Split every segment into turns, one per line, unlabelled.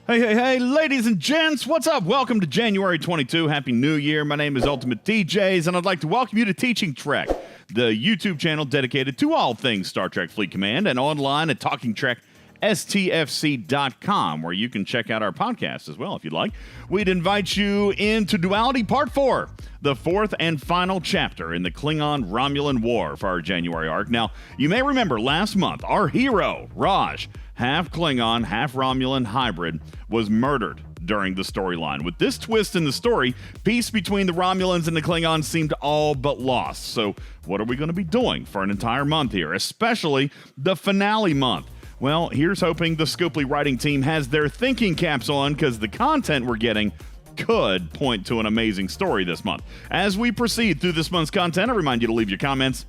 Hey, ladies and gents, what's up? Welcome to January 22. Happy New Year. My name is UltimatDjz, and I'd like to welcome you to Teaching Trek, the YouTube channel dedicated to all things Star Trek Fleet Command, and online at STFC.com, where you can check out our podcast as well if you'd like. We'd invite you into Duality Part 4, the fourth and final chapter in the Klingon-Romulan War for our January arc. Now, you may remember last month, our hero, Raj, half Klingon, half Romulan hybrid, was murdered during the storyline. With this twist in the story, peace between the Romulans and the Klingons seemed all but lost. So what are we going to be doing for an entire month here, especially the finale month? Well, here's hoping the Scopely writing team has their thinking caps on, because the content we're getting could point to an amazing story this month. As we proceed through this month's content, I remind you to leave your comments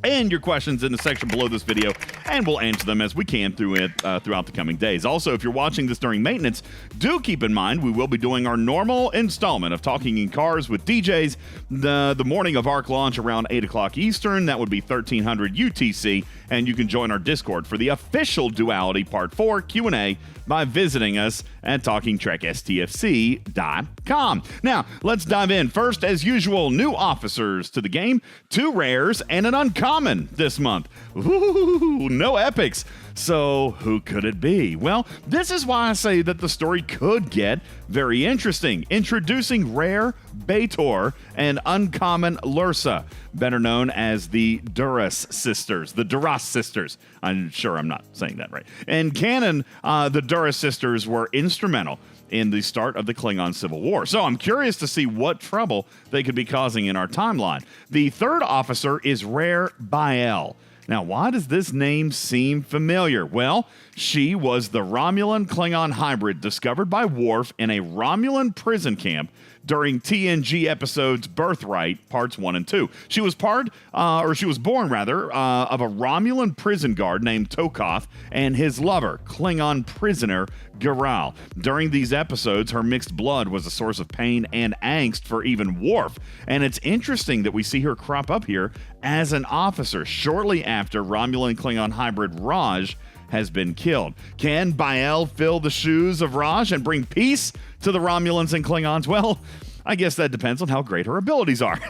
and your questions in the section below this video, and we'll answer them as we can throughout the coming days. Also, if you're watching this during maintenance, do keep in mind we will be doing our normal installment of Talking in Cars with DJs the morning of ARC launch around 8 o'clock Eastern. That would be 1300 UTC, and you can join our Discord for the official Duality Part 4 Q&A by visiting us at TalkingTrekSTFC.com. Now, let's dive in. First, as usual, new officers to the game, 2 rares, and an uncommon this month. Ooh, no epics. So who could it be? Well, this is why I say that the story could get very interesting. Introducing rare B'Etor and uncommon Lursa, better known as the Duras sisters. The Duras sisters. I'm sure I'm not saying that right. In canon, the Duras sisters were instrumental in the start of the Klingon Civil War. So I'm curious to see what trouble they could be causing in our timeline. The third officer is rare Bael. Now, why does this name seem familiar? Well, she was the Romulan-Klingon hybrid discovered by Worf in a Romulan prison camp during TNG episodes Birthright, parts 1 and 2. She was born of a Romulan prison guard named Tokoth and his lover, Klingon prisoner Giral. During these episodes, her mixed blood was a source of pain and angst for even Worf. And it's interesting that we see her crop up here as an officer shortly after Romulan-Klingon hybrid Raj has been killed. Can Bael fill the shoes of Raj and bring peace to the Romulans and Klingons? Well, I guess that depends on how great her abilities are.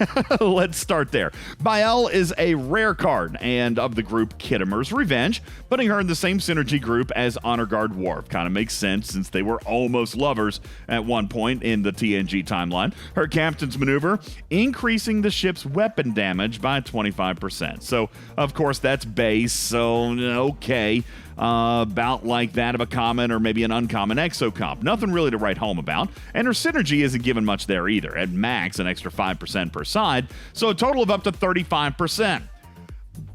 Let's start there. Bael is a rare card and of the group Kittimer's Revenge, putting her in the same synergy group as Honor Guard Worf. Kind of makes sense since they were almost lovers at one point in the TNG timeline. Her captain's maneuver, increasing the ship's weapon damage by 25%. So, of course, that's base, so okay. About like that of a common or maybe an uncommon exocomp. Nothing really to write home about. And her synergy isn't given much there either. At max, an extra 5% per side, so a total of up to 35%.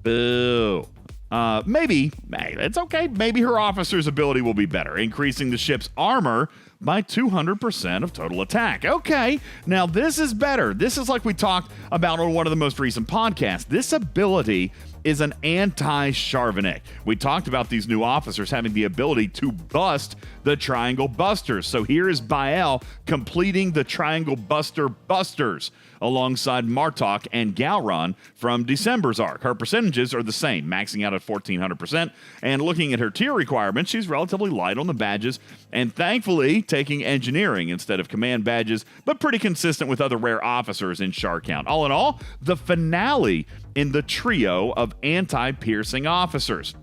Boo. Maybe, it's okay. Maybe her officer's ability will be better, increasing the ship's armor by 200% of total attack. Okay, now this is better. This is like we talked about on one of the most recent podcasts. This ability is an anti-Charvenek. We talked about these new officers having the ability to bust the Triangle Busters. So here is Bael completing the Triangle Buster Busters alongside Martok and Galron from December's arc. Her percentages are the same, maxing out at 1,400%. And looking at her tier requirements, she's relatively light on the badges, and thankfully taking engineering instead of command badges, but pretty consistent with other rare officers in Char count. All in all, the finale in the trio of anti-piercing officers.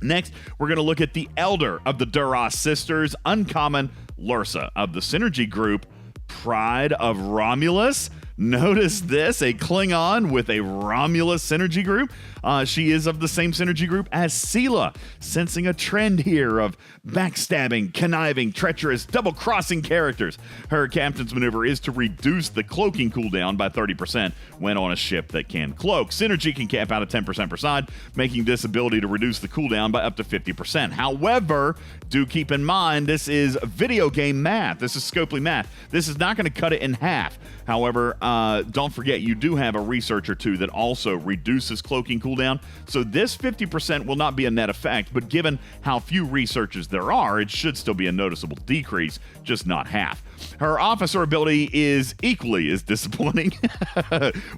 Next, we're going to look at the elder of the Duras sisters, uncommon Lursa of the synergy group Pride of Romulus. Notice this, a Klingon with a Romulus synergy group. She is of the same synergy group as Sela, sensing a trend here of backstabbing, conniving, treacherous, double-crossing characters. Her captain's maneuver is to reduce the cloaking cooldown by 30% when on a ship that can cloak. Synergy can cap out at 10% per side, making this ability to reduce the cooldown by up to 50%. However, do keep in mind, this is video game math. This is Scopely math. This is not going to cut it in half. However, don't forget, you do have a researcher too that also reduces cloaking cooldown. So this 50% will not be a net effect, but given how few researchers there are, it should still be a noticeable decrease, just not half. Her officer ability is equally as disappointing.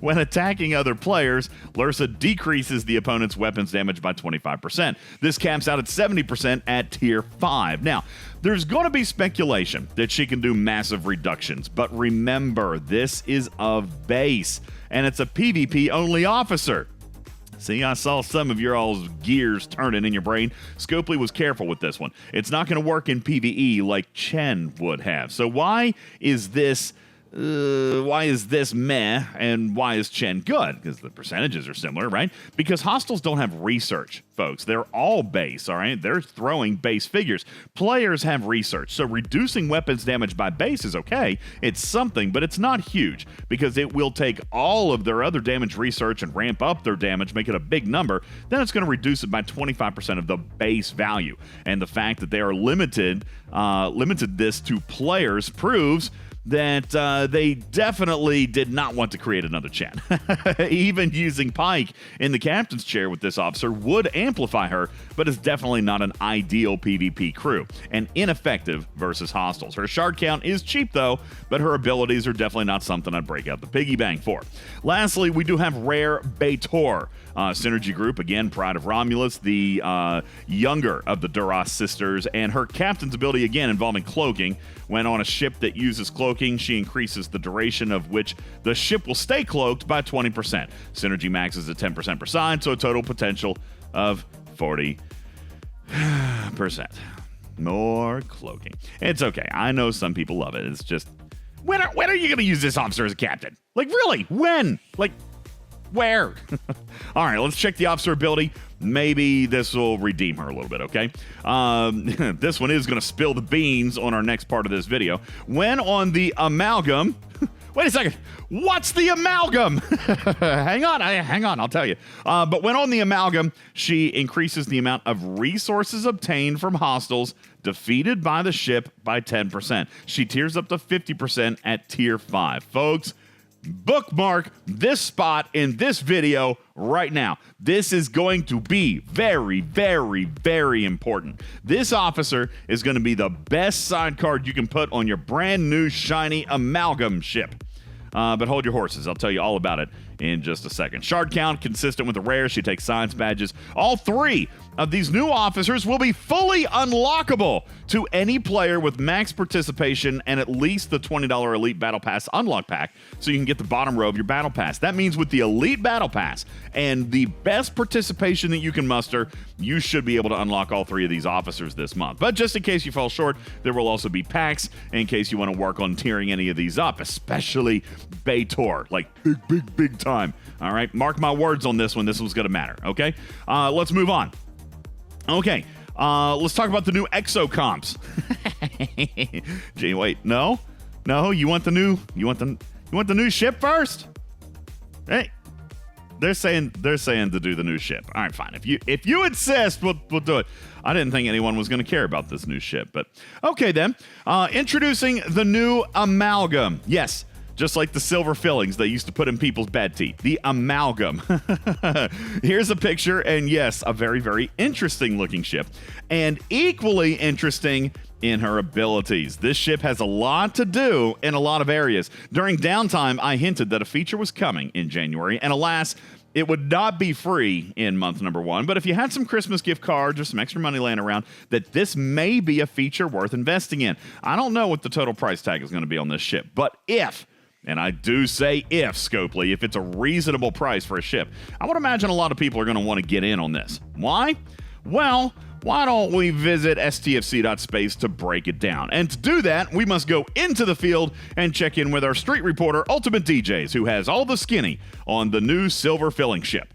When attacking other players, Lursa decreases the opponent's weapons damage by 25%. This caps out at 70% at tier 5. Now, there's going to be speculation that she can do massive reductions, but remember, this is of base, and it's a PvP only officer. See, I saw some of your all's gears turning in your brain. Scopely was careful with this one. It's not going to work in PvE like Chen would have. So why is this meh, and why is Chen good? Because the percentages are similar, right? Because hostiles don't have research, folks. They're all base, all right? They're throwing base figures. Players have research, so reducing weapons damage by base is okay. It's something, but it's not huge, because it will take all of their other damage research and ramp up their damage, make it a big number. Then it's going to reduce it by 25% of the base value. And the fact that they are limited this to players proves that they definitely did not want to create another Chen. Even using Pike in the captain's chair with this officer would amplify her, but is definitely not an ideal PvP crew, and ineffective versus hostiles. Her shard count is cheap though, but her abilities are definitely not something I'd break out the piggy bank for. Lastly, we do have Rare Baitor. Synergy group, again, Pride of Romulus, the younger of the Duras sisters, and her captain's ability, again, involving cloaking. When on a ship that uses cloaking, she increases the duration of which the ship will stay cloaked by 20%. Synergy maxes at 10% per side, so a total potential of 40%. More cloaking. It's okay. I know some people love it. It's just, when are you going to use this officer as a captain? Like, really? When? Like, where? All right, let's check the officer ability. Maybe this will redeem her a little bit, okay? This one is going to spill the beans on our next part of this video. When on the Amalgam... Wait a second. What's the Amalgam? Hang on, I'll tell you. But when on the Amalgam, she increases the amount of resources obtained from hostiles defeated by the ship by 10%. She tiers up to 50% at tier 5. Folks, bookmark this spot in this video right now. This is going to be very, very, very important. This officer is going to be the best side card you can put on your brand new shiny Amalgam ship. But hold your horses. I'll tell you all about it in just a second. Shard count, consistent with the rare. She takes science badges. All 3 of these new officers will be fully unlockable to any player with max participation and at least the $20 Elite Battle Pass unlock pack, so you can get the bottom row of your Battle Pass. That means with the Elite Battle Pass and the best participation that you can muster, you should be able to unlock all 3 of these officers this month. But just in case you fall short, there will also be packs in case you want to work on tiering any of these up, especially Baitor, like big time. All right, mark my words on this one. This one's going to matter, okay? Let's move on. Okay, let's talk about the new exocomps. Gee, wait, no, you want the new ship first? Hey, they're saying to do the new ship. All right, fine. If you insist, we'll do it. I didn't think anyone was going to care about this new ship, but okay then. Introducing the new Amalgam. Yes. Just like the silver fillings they used to put in people's bed teeth. The Amalgam. Here's a picture, and yes, a very, very interesting looking ship. And equally interesting in her abilities. This ship has a lot to do in a lot of areas. During downtime, I hinted that a feature was coming in January, and alas, it would not be free in month number 1, but if you had some Christmas gift cards or some extra money laying around, that this may be a feature worth investing in. I don't know what the total price tag is going to be on this ship, but if... and I do say if, Scopely, if it's a reasonable price for a ship, I would imagine a lot of people are going to want to get in on this. Why? Well, why don't we visit STFC.space to break it down? And to do that, we must go into the field and check in with our street reporter, UltimatDjz, who has all the skinny on the new silver filling ship.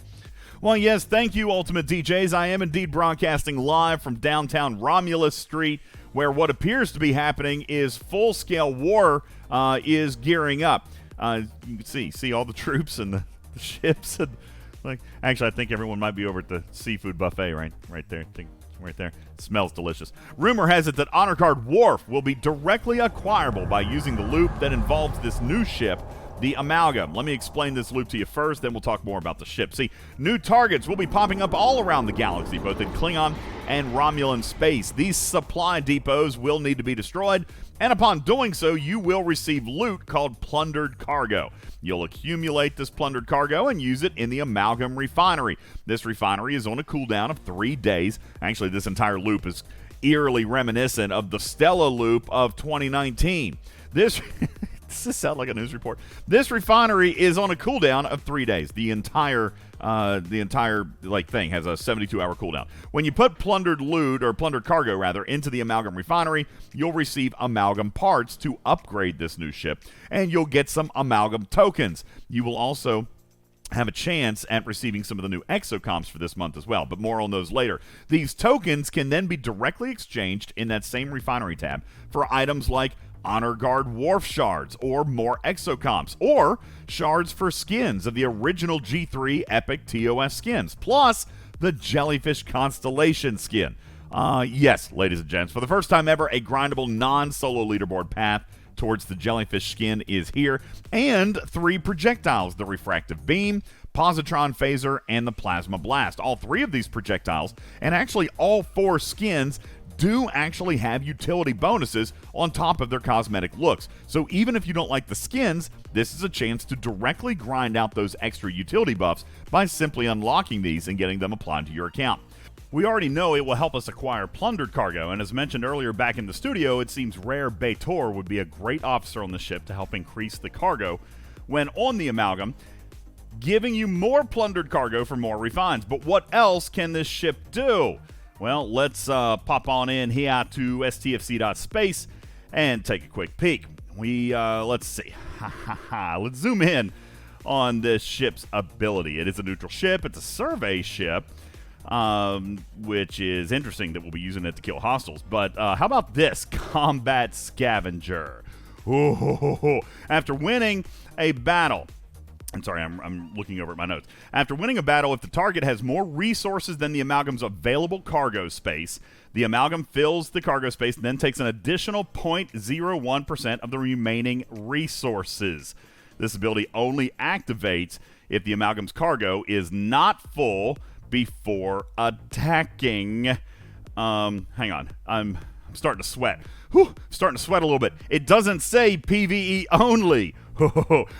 Well, yes, thank you, UltimatDjz. I am indeed broadcasting live from downtown Romulus Street, where what appears to be happening is full-scale war is gearing up. You can see all the troops and the ships. And actually, I think everyone might be over at the seafood buffet right there. Right there. It smells delicious. Rumor has it that Honor Guard Wharf will be directly acquirable by using the loop that involves this new ship, the Amalgam. Let me explain this loop to you first, then we'll talk more about the ship. See, new targets will be popping up all around the galaxy, both in Klingon and Romulan space. These supply depots will need to be destroyed, and upon doing so, you will receive loot called plundered cargo. You'll accumulate this plundered cargo and use it in the Amalgam refinery. This refinery is on a cooldown of 3 days. Actually, this entire loop is eerily reminiscent of the Stella loop of 2019. Does this sound like a news report? This refinery is on a cooldown of 3 days. The entire thing has a 72-hour cooldown. When you put plundered loot, or plundered cargo rather, into the Amalgam refinery, you'll receive Amalgam parts to upgrade this new ship, and you'll get some Amalgam tokens. You will also have a chance at receiving some of the new exocomps for this month as well, but more on those later. These tokens can then be directly exchanged in that same refinery tab for items like Honor Guard Wharf shards, or more exocomps, or shards for skins of the original G3 Epic TOS skins, plus the Jellyfish Constellation skin. Yes, ladies and gents, for the first time ever, a grindable non-solo leaderboard path towards the Jellyfish skin is here, and 3 projectiles: the Refractive Beam, Positron Phaser, and the Plasma Blast. All 3 of these projectiles, and actually all 4 skins, do actually have utility bonuses on top of their cosmetic looks. So even if you don't like the skins, this is a chance to directly grind out those extra utility buffs by simply unlocking these and getting them applied to your account. We already know it will help us acquire plundered cargo, and as mentioned earlier back in the studio, it seems Rare Baitor would be a great officer on the ship to help increase the cargo when on the Amalgam, giving you more plundered cargo for more refines. But what else can this ship do? Well, let's pop on in here to STFC.space and take a quick peek. Let's see. Let's zoom in on this ship's ability. It is a neutral ship. It's a survey ship, which is interesting that we'll be using it to kill hostiles. But how about this? Combat Scavenger. Ooh, after winning a battle... I'm looking over at my notes. After winning a battle, if the target has more resources than the Amalgam's available cargo space, the Amalgam fills the cargo space and then takes an additional 0.01% of the remaining resources. This ability only activates if the Amalgam's cargo is not full before attacking. Hang on. I'm starting to sweat. Starting to sweat a little bit. It doesn't say PvE only.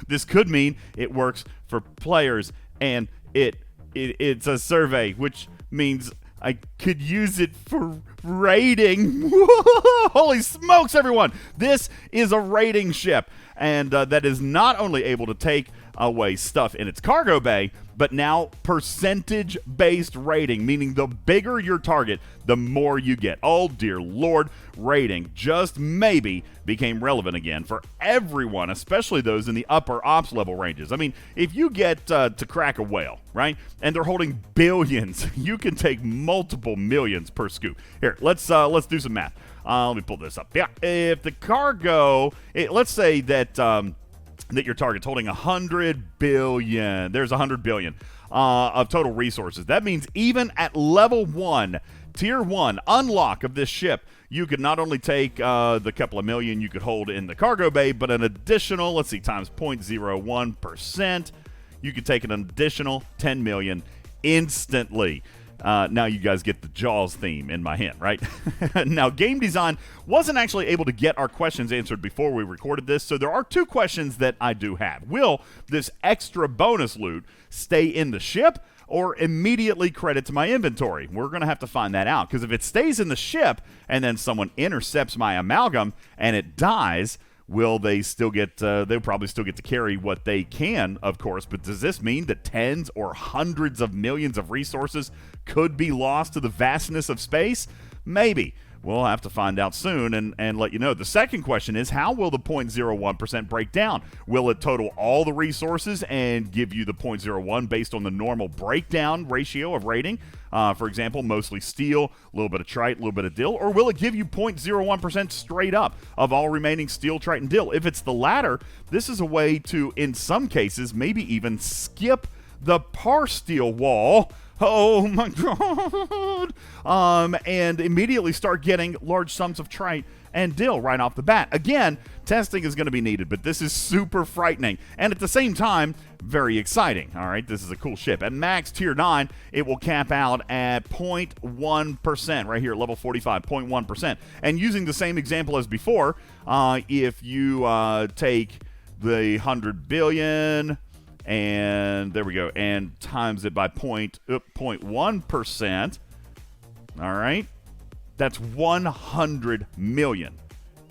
This could mean it works for players, and it's a survey, which means I could use it for raiding. Holy smokes, everyone! This is a raiding ship, and that is not only able to take away stuff in its cargo bay, but now percentage-based rating, meaning the bigger your target, the more you get. Oh, dear Lord, rating just maybe became relevant again for everyone, especially those in the upper ops level ranges. I mean, if you get to crack a whale, right, and they're holding billions, you can take multiple millions per scoop. Here, let's do some math. Let me pull this up. Yeah, if the cargo, let's say that that your target's holding 100 billion. There's 100 billion of total resources. That means even at level 1, tier 1 unlock of this ship, you could not only take the couple of million you could hold in the cargo bay, but an additional, let's see, times 0.01%, you could take an additional 10 million instantly. Now you guys get the Jaws theme in my head, right? Now, game design wasn't actually able to get our questions answered before we recorded this, so there are 2 questions that I do have. Will this extra bonus loot stay in the ship or immediately credit to my inventory? We're going to have to find that out, because if it stays in the ship and then someone intercepts my Amalgam and it dies, will they still get, they'll probably still get to carry what they can, of course, but does this mean that tens or hundreds of millions of resources could be lost to the vastness of space? Maybe. We'll have to find out soon and let you know. The second question is, how will the 0.01% break down? Will it total all the resources and give you the 0.01 based on the normal breakdown ratio of rating? For example, mostly steel, a little bit of trite, a little bit of dill, or will it give you 0.01% straight up of all remaining steel, trite, and dill? If it's the latter, this is a way to, in some cases, maybe even skip the par steel wall. Oh my god! And immediately start getting large sums of trite and dill right off the bat. Again, testing is going to be needed, but this is super frightening. And at the same time, very exciting. All right, this is a cool ship. At max tier 9, it will cap out at 0.1%, right here, level 45, 0.1%. And using the same example as before, if you take the 100 billion, and there we go, and times it by 0.1%, all right, that's 100 million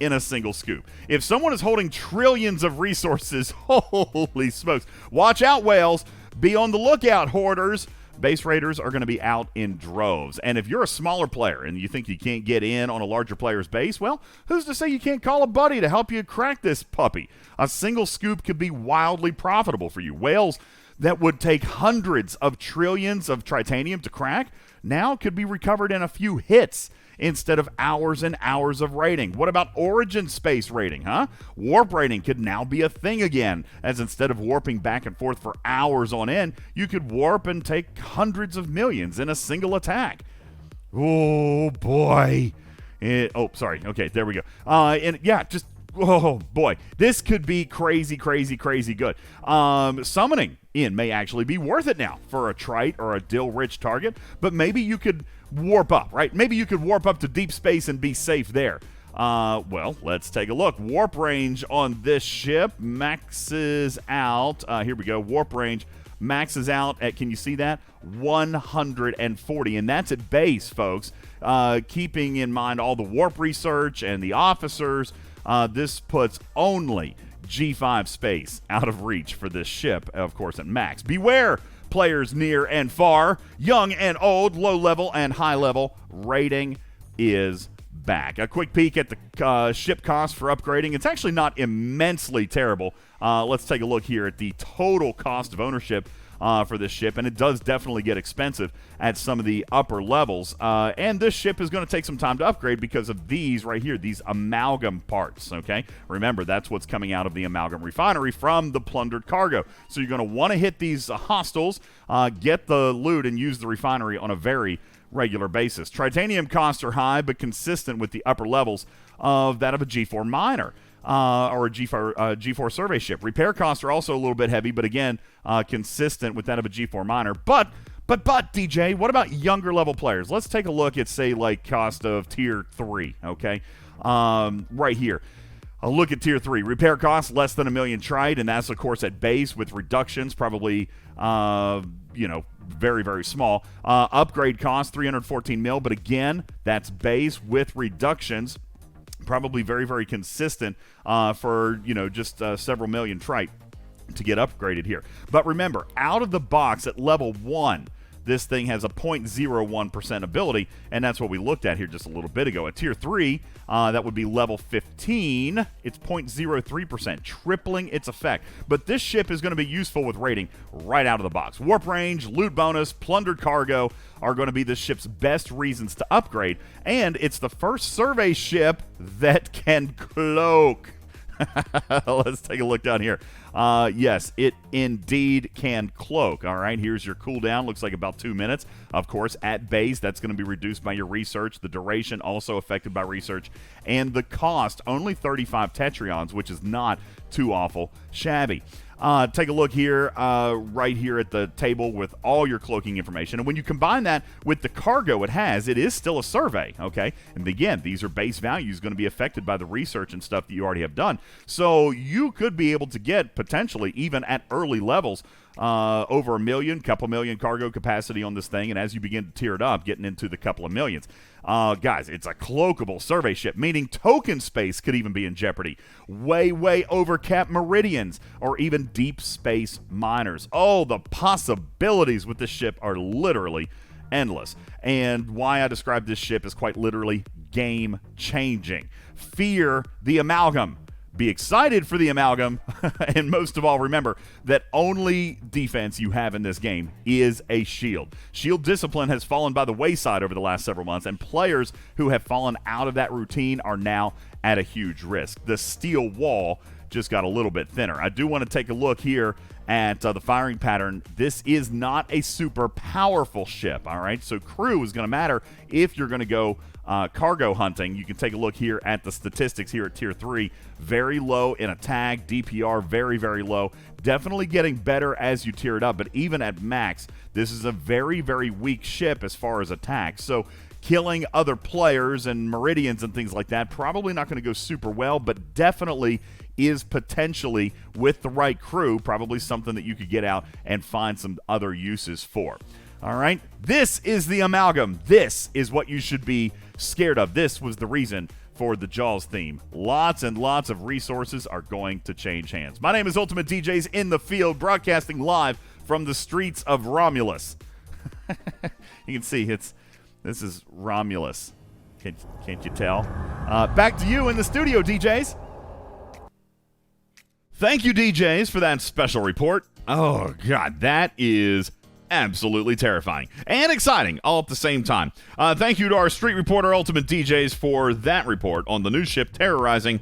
in a single scoop. If someone is holding trillions of resources, holy smokes. Watch out, whales. Be on the lookout, hoarders. Base raiders are going to be out in droves. And if you're a smaller player and you think you can't get in on a larger player's base, well, who's to say you can't call a buddy to help you crack this puppy? A single scoop could be wildly profitable for you. Whales that would take hundreds of trillions of tritanium to crack now could be recovered in a few hits instead of hours and hours of raiding. What about origin space raiding, huh? Warp raiding could now be a thing again, as instead of warping back and forth for hours on end, you could warp and take hundreds of millions in a single attack. Oh, boy. Sorry. Okay, there we go. And yeah, just, oh, boy. This could be crazy, crazy, crazy good. Summoning in may actually be worth it now for a trite or a dill-rich target, but maybe you could warp up, right? Maybe you could warp up to deep space and be safe there. Well, let's take a look. Warp range on this ship maxes out. Here we go. Warp range maxes out at, can you see that? 140, and that's at base, folks. Keeping in mind all the warp research and the officers, this puts only G5 space out of reach for this ship, of course, at max. Beware, players near and far, young and old, low level and high level, rating is back. A quick peek at the ship cost for upgrading. It's actually not immensely terrible. Let's take a look here at the total cost of ownership for this ship, and it does definitely get expensive at some of the upper levels. And this ship is going to take some time to upgrade because of these right here, these Amalgam parts, okay? Remember, that's what's coming out of the Amalgam refinery from the plundered cargo. So you're going to want to hit these hostiles, get the loot, and use the refinery on a very regular basis. Tritanium costs are high, but consistent with the upper levels of that of a G4 miner. Or a G4 survey ship. Repair costs are also a little bit heavy, but again, consistent with that of a G4 miner. But, DJ, what about younger level players? Let's take a look at, say, like, cost of Tier 3, okay? Right here. A look at Tier 3. Repair costs, less than 1 million trite, and that's, of course, at base with reductions, probably, very, very small. Upgrade costs, 314 mil, but again, that's base with reductions. Probably very, very consistent for, just several million trite to get upgraded here. But remember, out of the box at level 1, this thing has a 0.01% ability, and that's what we looked at here just a little bit ago. At Tier 3, that would be level 15. It's 0.03%, tripling its effect. But this ship is going to be useful with raiding right out of the box. Warp range, loot bonus, plundered cargo are going to be this ship's best reasons to upgrade, and it's the first survey ship that can cloak. Let's take a look down here. Yes, it indeed can cloak. All right, here's your cooldown. Looks like about 2 minutes. Of course, at base, that's going to be reduced by your research. The duration also affected by research. And the cost, only 35 tetrions, which is not too awful shabby. Take a look here, right here at the table with all your cloaking information. And when you combine that with the cargo it has, it is still a survey, okay? And again, these are base values going to be affected by the research and stuff that you already have done. So you could be able to get, potentially, even at early levels, over 1 million, couple million cargo capacity on this thing. And as you begin to tier it up, getting into the couple of millions. Guys, it's a cloakable survey ship, meaning token space could even be in jeopardy. Way, way over cap meridians or even deep space miners. Oh, the possibilities with this ship are literally endless. And why I describe this ship as quite literally game-changing. Fear the Amalgam. Be excited for the Amalgam, and most of all, remember that only defense you have in this game is a shield. Shield discipline has fallen by the wayside over the last several months, and players who have fallen out of that routine are now at a huge risk. The steel wall just got a little bit thinner. I do want to take a look here at the firing pattern. This is not a super powerful ship, all right? So crew is going to matter if you're going to go cargo hunting. You can take a look here at the statistics here at Tier 3. Very low in attack, DPR very, very low. Definitely getting better as you tier it up, but even at max, this is a very, very weak ship as far as attack. So killing other players and meridians and things like that, probably not going to go super well, but definitely is potentially, with the right crew, probably something that you could get out and find some other uses for. All right, this is the Amalgam. This is what you should be scared of. This was the reason for the Jaws theme. Lots and lots of resources are going to change hands. My name is UltimatDjz in the field, broadcasting live from the streets of Romulus. You can see this is Romulus. Can't you tell? Back to you in the studio, DJs. Thank you, DJs, for that special report. Oh, God, that is absolutely terrifying and exciting all at the same time. Thank you to our street reporter, UltimatDjz, for that report on the new ship terrorizing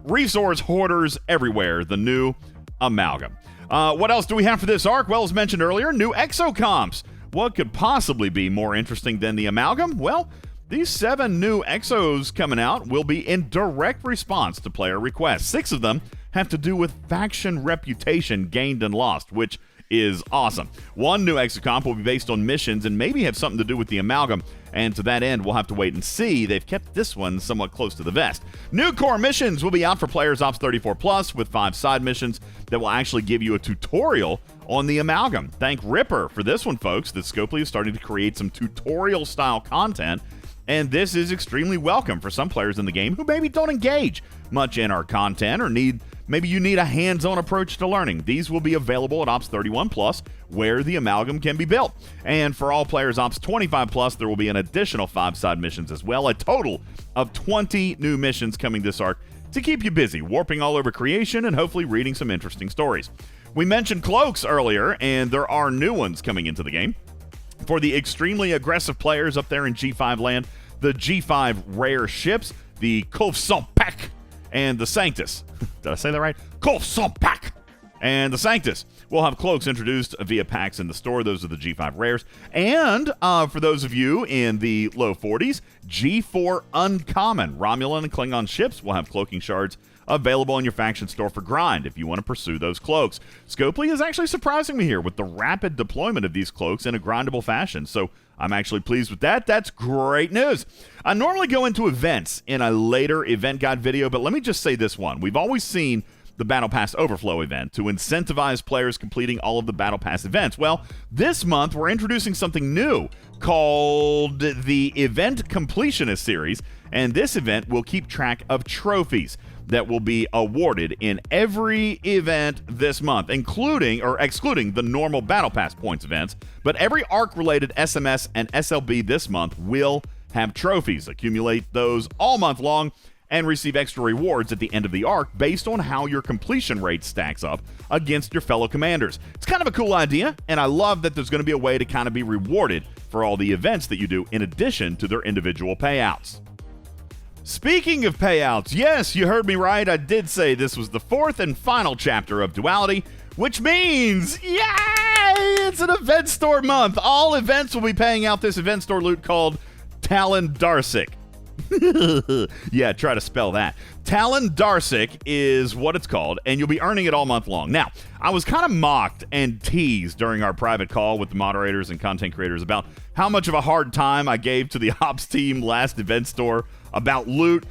resource hoarders everywhere, the new Amalgam. What else do we have for this arc? Well, as mentioned earlier, new exocomps. What could possibly be more interesting than the Amalgam? Well, these 7 new exos coming out will be in direct response to player requests. 6 of them have to do with faction reputation gained and lost, which is awesome. One new exocomp will be based on missions and maybe have something to do with the Amalgam, and to that end, we'll have to wait and see. They've kept this one somewhat close to the vest. New core missions will be out for players Ops 34+, with 5 side missions that will actually give you a tutorial on the Amalgam. Thank Ripper for this one, folks. The Scopely is starting to create some tutorial-style content, and this is extremely welcome for some players in the game who maybe don't engage much in our content or maybe you need a hands-on approach to learning. These will be available at Ops 31+, where the Amalgam can be built. And for all players Ops 25+, there will be an additional 5 side missions as well. A total of 20 new missions coming this arc to keep you busy, warping all over creation and hopefully reading some interesting stories. We mentioned cloaks earlier, and there are new ones coming into the game. For the extremely aggressive players up there in G5 land, the G5 rare ships, the Kolfsompak and the Sanctus. Did I say that right? Kolfsompak and the Sanctus will have cloaks introduced via packs in the store. Those are the G5 rares. And for those of you in the low 40s, G4 uncommon Romulan and Klingon ships will have cloaking shards available in your faction store for grind if you want to pursue those cloaks. Scopely is actually surprising me here with the rapid deployment of these cloaks in a grindable fashion, so I'm actually pleased with that. That's great news. I normally go into events in a later event guide video, but let me just say this one. We've always seen the Battle Pass Overflow event to incentivize players completing all of the Battle Pass events. Well, this month we're introducing something new called the Event Completionist Series, and this event will keep track of trophies that will be awarded in every event this month, including or excluding the normal Battle Pass points events. But every ARC-related SMS and SLB this month will have trophies. Accumulate those all month long and receive extra rewards at the end of the arc based on how your completion rate stacks up against your fellow commanders. It's kind of a cool idea, and I love that there's going to be a way to kind of be rewarded for all the events that you do in addition to their individual payouts. Speaking of payouts, yes, you heard me right. I did say this was the 4th and final chapter of Duality, which means, yay, it's an event store month. All events will be paying out this event store loot called Talon Darsic. Yeah, try to spell that. Talon Darsic is what it's called, and you'll be earning it all month long. Now, I was kind of mocked and teased during our private call with the moderators and content creators about how much of a hard time I gave to the ops team last event store about loot.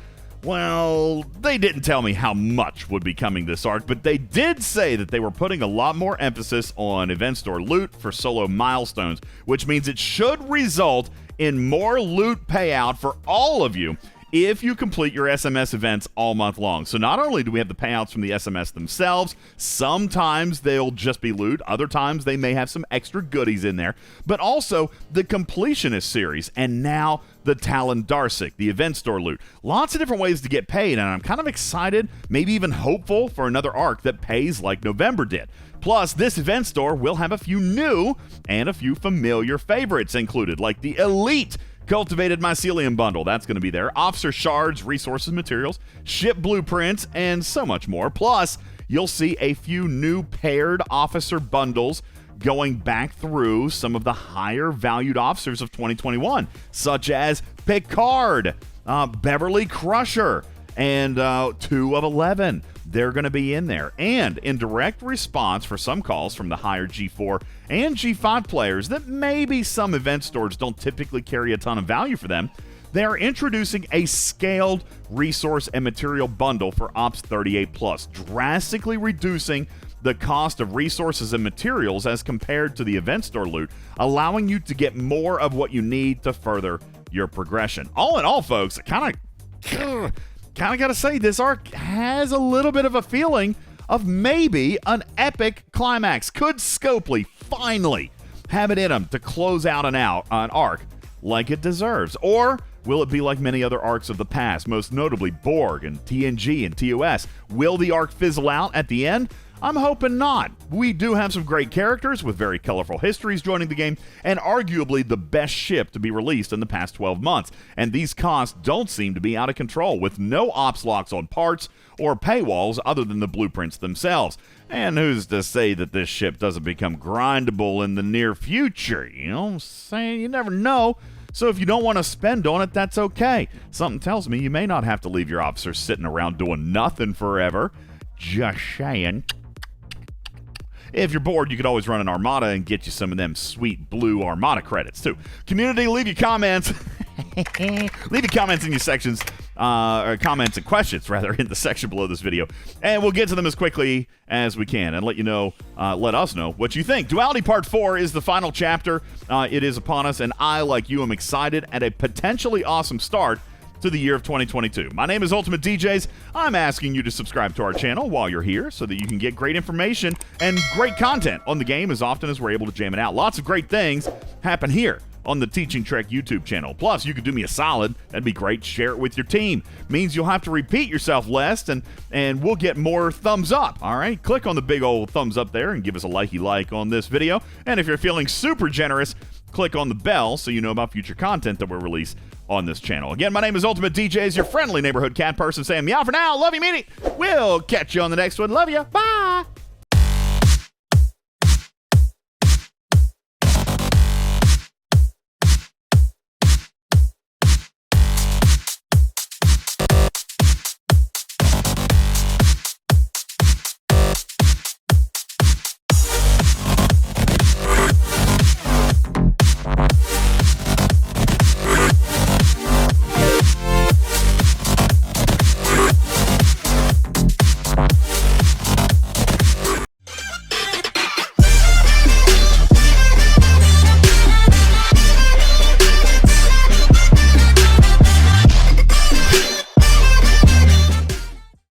Well, they didn't tell me how much would be coming this arc, but they did say that they were putting a lot more emphasis on event store loot for solo milestones, which means it should result in more loot payout for all of you if you complete your SMS events all month long. So not only do we have the payouts from the SMS themselves, sometimes they'll just be loot, other times they may have some extra goodies in there, but also the Completionist series, and now the Talon Darsic, the event store loot. Lots of different ways to get paid, and I'm kind of excited, maybe even hopeful for another arc that pays like November did. Plus, this event store will have a few new and a few familiar favorites included, like the Elite Cultivated Mycelium bundle, that's going to be there. Officer shards, resources, materials, ship blueprints, and so much more. Plus, you'll see a few new paired officer bundles going back through some of the higher valued officers of 2021, such as Picard, Beverly Crusher, and 2 of 11. They're going to be in there. And in direct response for some calls from the higher G4 and G5 players that maybe some event stores don't typically carry a ton of value for them, they are introducing a scaled resource and material bundle for Ops 38+, drastically reducing the cost of resources and materials as compared to the event store loot, allowing you to get more of what you need to further your progression. All in all, folks, kind of got to say this arc has a little bit of a feeling of maybe an epic climax. Could Scopely finally have it in them to close out an arc like it deserves? Or will it be like many other arcs of the past, most notably Borg and TNG and TOS? Will the arc fizzle out at the end? I'm hoping not. We do have some great characters with very colorful histories joining the game, and arguably the best ship to be released in the past 12 months. And these costs don't seem to be out of control, with no ops locks on parts or paywalls other than the blueprints themselves. And who's to say that this ship doesn't become grindable in the near future? You know what I'm saying? You never know. So if you don't want to spend on it, that's okay. Something tells me you may not have to leave your officers sitting around doing nothing forever. Just saying. If you're bored, you could always run an Armada and get you some of them sweet blue Armada credits, too. Community, leave your comments. Leave your comments in your sections, or comments and questions, rather, in the section below this video. And we'll get to them as quickly as we can and let us know what you think. Duality Part 4 is the final chapter. It is upon us, and I, like you, am excited at a potentially awesome start to the year of 2022. My name is UltimatDjz. I'm asking you to subscribe to our channel while you're here so that you can get great information and great content on the game as often as we're able to jam it out. Lots of great things happen here on the Teaching Trek YouTube channel. Plus, you could do me a solid. That'd be great. Share it with your team. Means you'll have to repeat yourself less, and we'll get more thumbs up. All right? Click on the big old thumbs up there and give us a like on this video. And if you're feeling super generous, click on the bell so you know about future content that we'll release on this channel. Again, my name is UltimatDjz, your friendly neighborhood cat person, saying meow for now. Love you, meanie. We'll catch you on the next one. Love you. Bye.